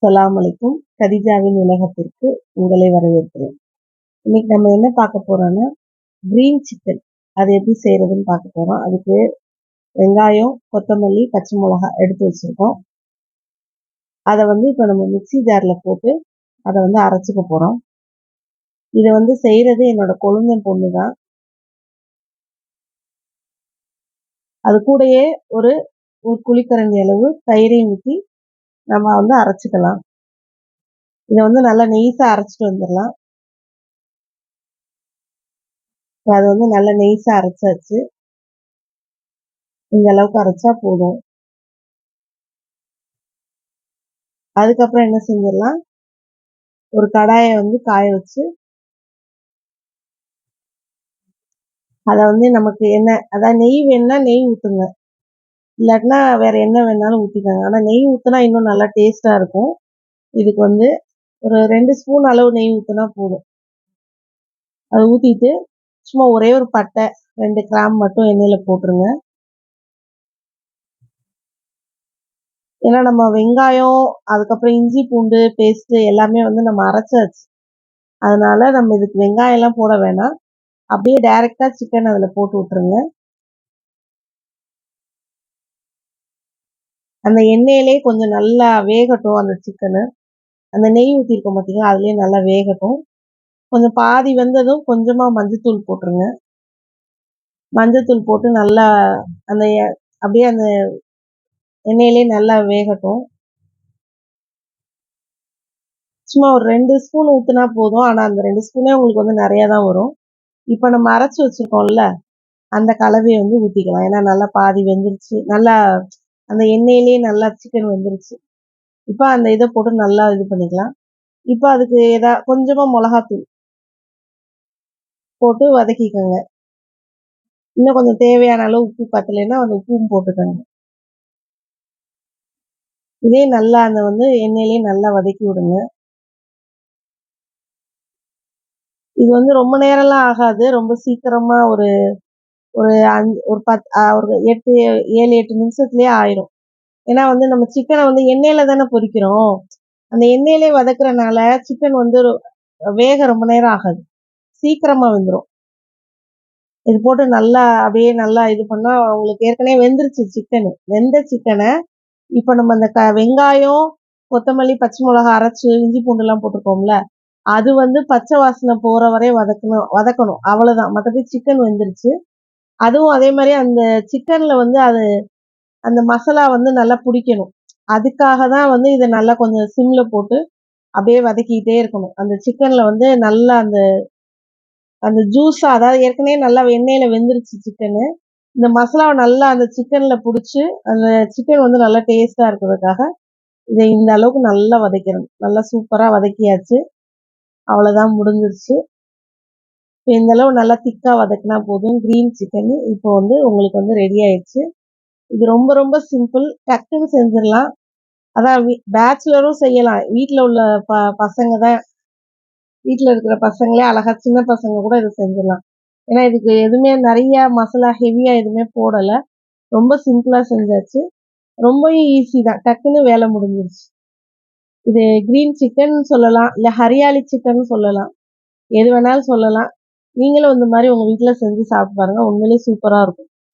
அஸ்ஸலாமு அலைக்கும். கதீஜாவின் உலகத்திற்கு உங்களை வரவேற்கிறேன். இன்னைக்கு நம்ம என்ன பார்க்க போறோம்னா, கிரீன் சிக்கன் அது எப்படி செய்யறதுன்னு பார்க்க போறோம். அதுக்கு வெங்காயம், கொத்தமல்லி, பச்சை மிளகாய் எடுத்து வச்சிருக்கோம். அதை இப்போ நம்ம மிக்ஸி ஜார்ல போட்டு அதை அரைச்சிக்க போறோம். இதை செய்யறது என்னோட கொழுந்தன் பொண்ணு தான். அது கூடயே ஒரு குழிக்கரண்டி அளவு தயிரையும் ஊற்றி நம்ம அரைச்சிக்கலாம். இதை நல்லா நெய்ஸா அரைச்சிட்டு வந்துடலாம். அது நல்லா நெய்ஸா அரைச்சாச்சு. இந்த அளவுக்கு அரைச்சா போதும். அதுக்கப்புறம் என்ன செஞ்சிடலாம், ஒரு கடாயை காய வச்சு அதை நமக்கு எண்ணெய், அதாவது நெய் வேணும்னா நெய் ஊற்றுங்க, இல்லாட்டினா வேற என்ன வேணாலும் ஊற்றிக்கோங்க. ஆனால் நெய் ஊற்றினா இன்னும் நல்லா டேஸ்டா இருக்கும். இதுக்கு ஒரு 2 ஸ்பூன் அளவு நெய் ஊற்றினா போதும். அதை ஊற்றிட்டு சும்மா ஒரே ஒரு பட்டை 2 கிராம்பு மட்டும் எண்ணெயில் போட்டுருங்க. ஏன்னா நம்ம வெங்காயம், அதுக்கப்புறம் இஞ்சி பூண்டு பேஸ்ட் எல்லாமே நம்ம அரைச்சாச்சு. அதனால நம்ம இதுக்கு வெங்காயம் எல்லாம் போட வேணாம். அப்படியே டைரக்டா சிக்கன் அதில் போட்டு விட்டுருங்க. அந்த எண்ணெயிலே கொஞ்சம் நல்லா வேகட்டும் அந்த சிக்கனு. அந்த நெய் ஊற்றிருக்கோம் பார்த்தீங்களா, அதுலேயே நல்லா வேகட்டும். கொஞ்சம் பாதி வெந்ததும் கொஞ்சமாக மஞ்சத்தூள் போட்டுருங்க. மஞ்சத்தூள் போட்டு நல்லா அந்த அப்படியே அந்த எண்ணெயிலே நல்லா வேகட்டும். சும்மா ஒரு 2 ஸ்பூன் ஊற்றினா போதும். ஆனால் அந்த 2 ஸ்பூனே உங்களுக்கு நிறையா தான் வரும். இப்போ நம்ம அரைச்சி வச்சுருக்கோம்ல, அந்த கலவையை ஊற்றிக்கலாம். ஏன்னா நல்லா பாதி வெந்துருச்சு. நல்லா அந்த எண்ணெயிலே நல்லா சிக்கன் வெந்துருச்சு. இப்போ அந்த இதை போட்டு நல்லா இது பண்ணிக்கலாம். இப்போ அதுக்கு கொஞ்சமாக மிளகாத்தூள் போட்டு வதக்கிக்கோங்க. இன்னும் கொஞ்சம் தேவையான அளவு உப்பு பத்தலைன்னா அந்த உப்பும் போட்டுக்கோங்க. இதே நல்லா அந்த எண்ணெயிலே நல்லா வதக்கி விடுங்க. இது ரொம்ப நேரம்லாம் ஆகாது. ரொம்ப சீக்கிரமா ஒரு ஒரு 8 7-8 நிமிஷத்துலயே ஆயிரும். ஏன்னா நம்ம சிக்கனை எண்ணெயில தானே பொரிக்கிறோம். அந்த எண்ணெயிலே வதக்குறனால சிக்கன் வேக ரொம்ப நேரம் ஆகாது, சீக்கிரமா வெந்துடும். இது போட்டு நல்லா அப்படியே நல்லா இது பண்ணா உங்களுக்கு ஏற்கனவே வெந்துருச்சு சிக்கனு. வெந்த சிக்கனை இப்போ நம்ம அந்த வெங்காயம், கொத்தமல்லி, பச்சை மிளகாய் அரைச்சு இஞ்சி பூண்டுலாம் போட்டிருக்கோம்ல, அது பச்சை வாசனை போற வரை வதக்கணும். அவ்வளவுதான். மற்றபடி சிக்கன் வெந்துருச்சு. அதுவும் அதே மாதிரி அந்த சிக்கன்ல அது அந்த மசாலா நல்லா பிடிக்கணும். அதுக்காக தான் இதை நல்லா கொஞ்சம் சிம்ல போட்டு அப்படியே வதக்கிட்டே இருக்கணும். அந்த சிக்கன்ல நல்லா அந்த அந்த ஜூஸா, அதாவது ஏற்கனவே நல்லா எண்ணெயில வெந்துருச்சு சிக்கனு. இந்த மசாலாவை நல்லா அந்த சிக்கன்ல பிடிச்சி அந்த சிக்கன் நல்லா டேஸ்டா இருக்கிறதுக்காக இதை இந்த அளவுக்கு நல்லா வதக்கிடணும். நல்லா சூப்பரா வதக்கியாச்சு. அவ்வளவுதான், முடிஞ்சிருச்சு. இப்போ இந்த அளவு நல்லா திக்கா வதக்கினா போதும். கிரீன் சிக்கன் இப்போ உங்களுக்கு ரெடி ஆயிடுச்சு. இது ரொம்ப ரொம்ப சிம்பிள், டக்குன்னு செஞ்சிடலாம். அதான் பேச்சுலரும் செய்யலாம். வீட்டில் உள்ள பசங்க தான், வீட்டில் இருக்கிற பசங்களே அழகா சின்ன பசங்க கூட இதை செஞ்சிடலாம். ஏன்னா இதுக்கு எதுவுமே நிறைய மசாலா ஹெவியா எதுவுமே போடலை. ரொம்ப சிம்பிளா செஞ்சாச்சு. ரொம்பவும் ஈஸி தான், டக்குன்னு வேலை முடிஞ்சிருச்சு. இது கிரீன் சிக்கன் சொல்லலாம், இல்லை ஹரியாலி சிக்கன் சொல்லலாம், எது வேணாலும் சொல்லலாம். நீங்களும் இந்த மாதிரி உங்க வீட்டில் செஞ்சு சாப்பிட்டு பாருங்க. உண்மையிலேயே சூப்பரா இருக்கும்.